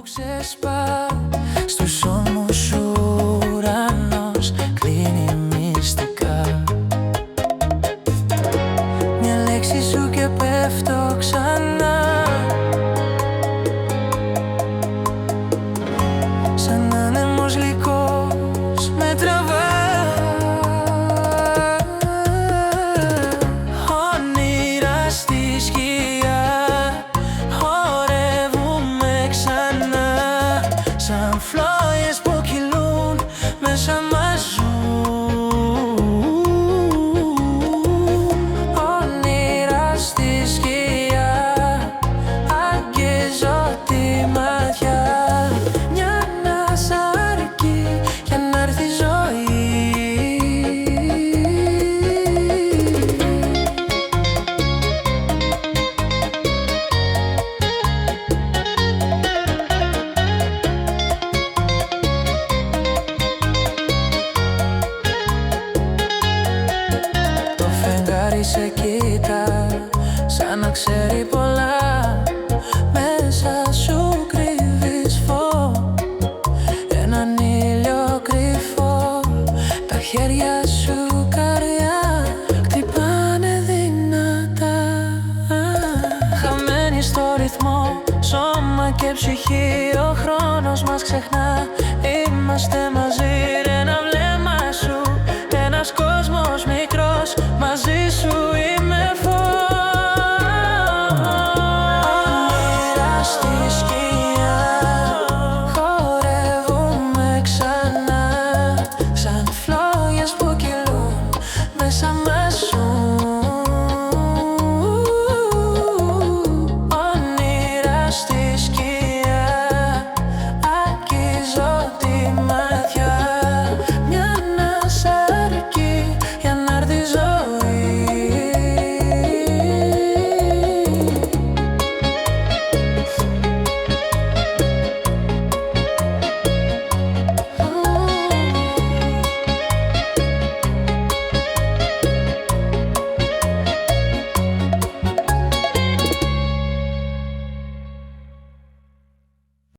ξεσπά στους ώμους ουρανός κλείνει μυστικά. Μια λέξη σου και πέφτω ξανά, σαν άνεμος γλυκός με τραβά. Όνειρα στη σκιά χορεύουμε ξανά, σαν φλόγες που κυλούν μέσα μας ζουν. Όνειρα στη σκιά αγγίζω τη ματιά, μια ανάσα αρκεί για να έρθει η ζωή. Το φεγγάρι σε κοίτα σαν να ξέρει πολλά, μέσα σου κρύβεις φως, έναν ήλιο κρυφό. Τα χέρια σου καρδιά χτυπάνε δυνατά, χαμένοι στο ρυθμό, σώμα και ψυχή. Ο χρόνος μας ξεχνά, είμαστε μαζί.